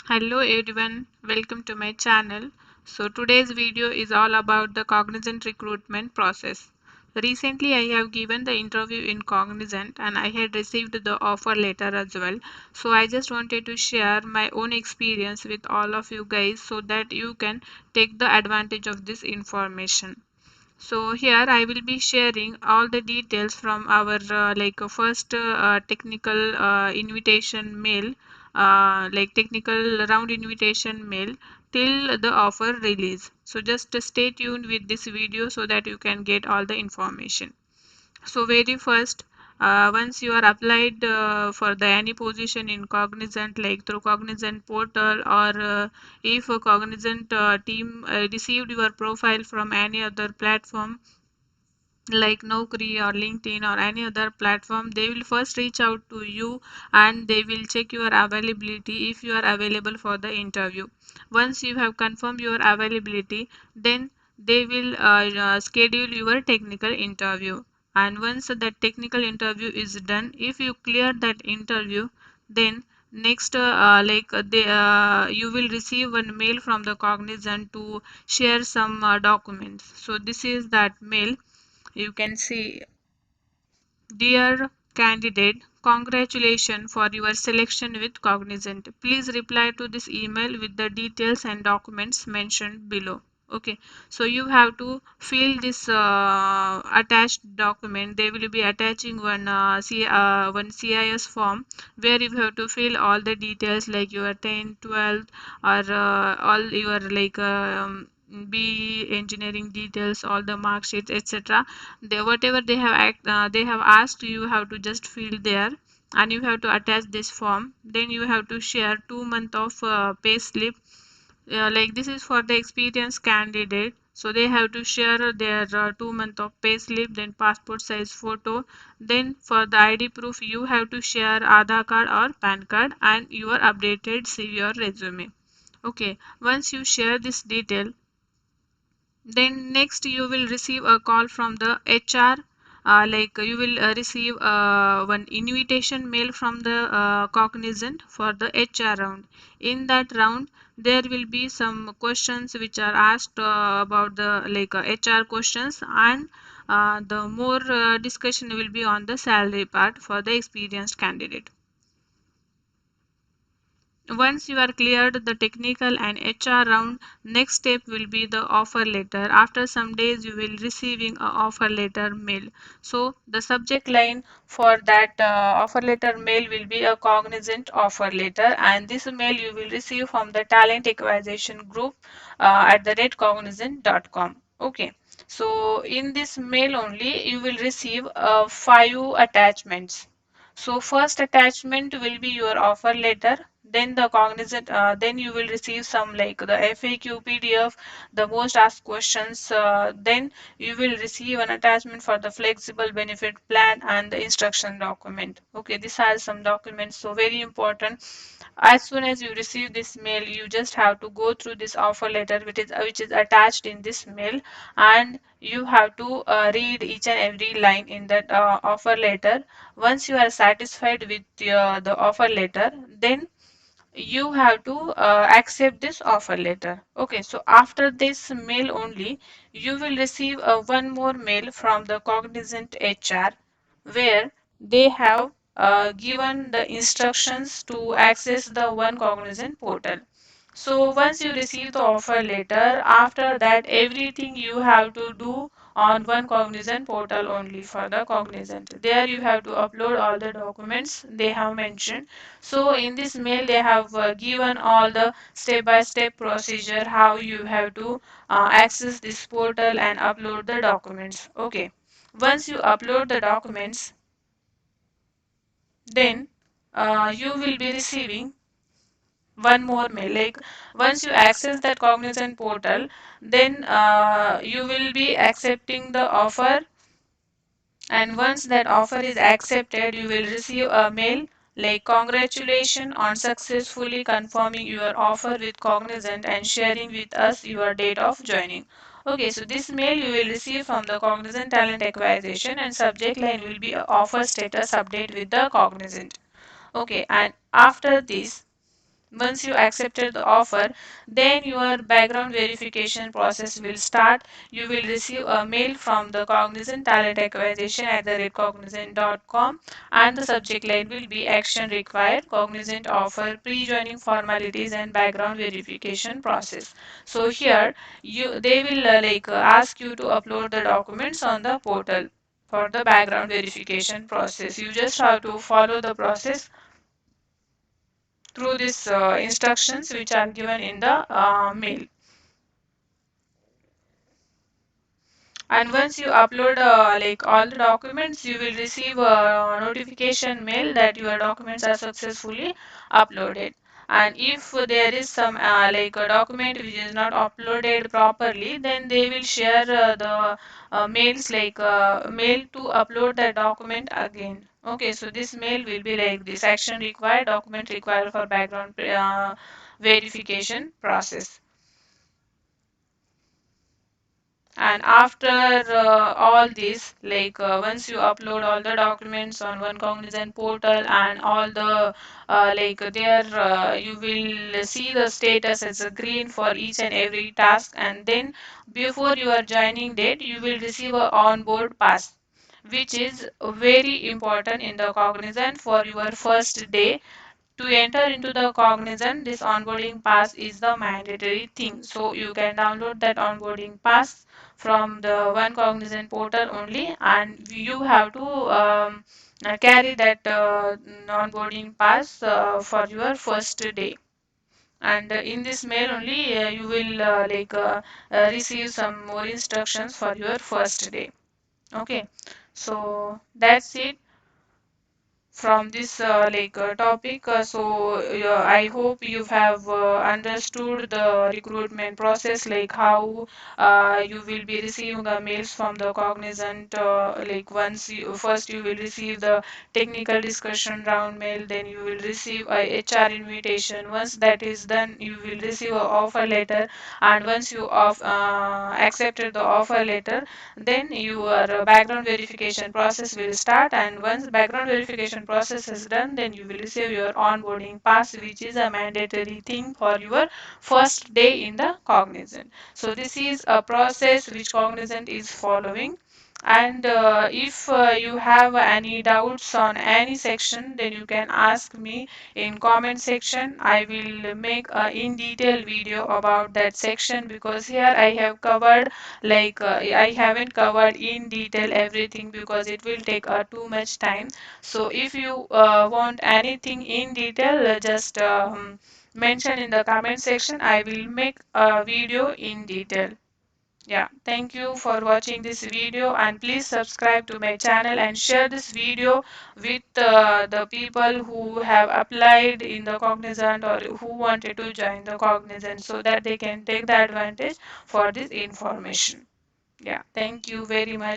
Hello everyone, welcome to my channel. So today's video is all about the Cognizant recruitment process. Recently I have given the interview in Cognizant and I had received the offer letter as well. So I just wanted to share my own experience with all of you guys so that you can take the advantage of this information. So here I will be sharing all the details from our first technical invitation mail, technical round invitation mail till the offer release. So just stay tuned with this video so that you can get all the information. So very first, once you are applied for the any position in Cognizant, like through Cognizant portal, or if a Cognizant team received your profile from any other platform like Naukri or LinkedIn or any other platform, they will first reach out to you and they will check your availability if you are available for the interview. Once you have confirmed your availability, then they will schedule your technical interview. And once that technical interview is done, if you clear that interview, then next you will receive one mail from the Cognizant to share some documents. So this is that mail. You can see, dear candidate, congratulations for your selection with Cognizant. Please reply to this email with the details and documents mentioned below. Okay, so you have to fill this attached document. They will be attaching one CIS form where you have to fill all the details like your 10, 12, or all your BE engineering details, all the mark sheets, etc. They whatever they have asked, you have to just fill there, and you have to attach this form. Then you have to share 2 month of pay slip. Like this is for the experienced candidate, so they have to share their 2 month of pay slip, then passport size photo. Then for the ID proof, you have to share Aadhaar card or PAN card and your updated CV or resume. Okay, once you share this detail, then next you will receive a call from the HR. You will receive one invitation mail from the Cognizant for the HR round. In that round, there will be some questions which are asked about the HR questions, and the more discussion will be on the salary part for the experienced candidate. Once you are cleared the technical and HR round, next step will be the offer letter. After some days, you will receiving a offer letter mail. So the subject line for that offer letter mail will be a Cognizant offer letter, and this mail you will receive from the talent acquisition group at the redcognizant.com. Okay. So in this mail only, you will receive 5 attachments. So first attachment will be your offer letter, then the Cognizant, then you will receive some like the FAQ PDF, the most asked questions, then you will receive an attachment for the flexible benefit plan and the instruction document. Okay, these are some documents, so very important. As soon as you receive this mail, you just have to go through this offer letter which is attached in this mail, and you have to read each and every line in that offer letter. Once you are satisfied with the offer letter, then you have to accept this offer letter. Okay, so after this mail only, you will receive one more mail from the Cognizant HR where they have given the instructions to access the One Cognizant portal. So once you receive the offer letter, after that everything you have to do on One Cognizant portal only for the Cognizant. There you have to upload all the documents they have mentioned. So in this mail they have given all the step-by-step procedure how you have to access this portal and upload the documents. Okay. Once you upload the documents, then you will be receiving one more mail. Like once you access that Cognizant portal, then you will be accepting the offer, and once that offer is accepted, you will receive a mail like congratulations on successfully confirming your offer with Cognizant and sharing with us your date of joining. Okay, so this mail you will receive from the Cognizant Talent Acquisition, and subject line will be offer status update with the Cognizant. Okay, and after this, once you accepted the offer, then your background verification process will start. You will receive a mail from the Cognizant Talent Acquisition at the cognizant.com, and the subject line will be action required, Cognizant offer, pre-joining formalities and background verification process. So here they will ask you to upload the documents on the portal for the background verification process. You just have to follow the process through these instructions which are given in the mail. And once you upload all the documents, you will receive a notification mail that your documents are successfully uploaded. And if there is some a document which is not uploaded properly, then they will share the mail to upload the document again. Okay, so this mail will be like this: action required, document required for background verification process. And after all this, once you upload all the documents on one Cognizant portal and all the there you will see the status as a green for each and every task, and then before your joining date you will receive a onboard pass, which is very important in the Cognizant for your first day. To enter into the Cognizant, this onboarding pass is the mandatory thing. So you can download that onboarding pass from the One Cognizant portal only, and you have to carry that onboarding pass for your first day. And in this mail only, you will receive some more instructions for your first day. Okay, so that's it from this topic. So I hope you have understood the recruitment process, like how you will be receiving the mails from the Cognizant. Once you first you will receive the technical discussion round mail, then you will receive a HR invitation. Once that is done, you will receive a offer letter, and once you accepted the offer letter, then your background verification process will start. And once background verification process is done, then you will receive your onboarding pass, which is a mandatory thing for your first day in the Cognizant. So this is a process which Cognizant is following. And if you have any doubts on any section, then you can ask me in comment section. I will make a in detail video about that section, because here I have covered I haven't covered in detail everything, because it will take too much time. So if you want anything in detail, just mention in the comment section. I will make a video in detail. Yeah, thank you for watching this video, and please subscribe to my channel and share this video with the people who have applied in the Cognizant or who wanted to join the Cognizant, so that they can take the advantage for this information. Yeah, thank you very much.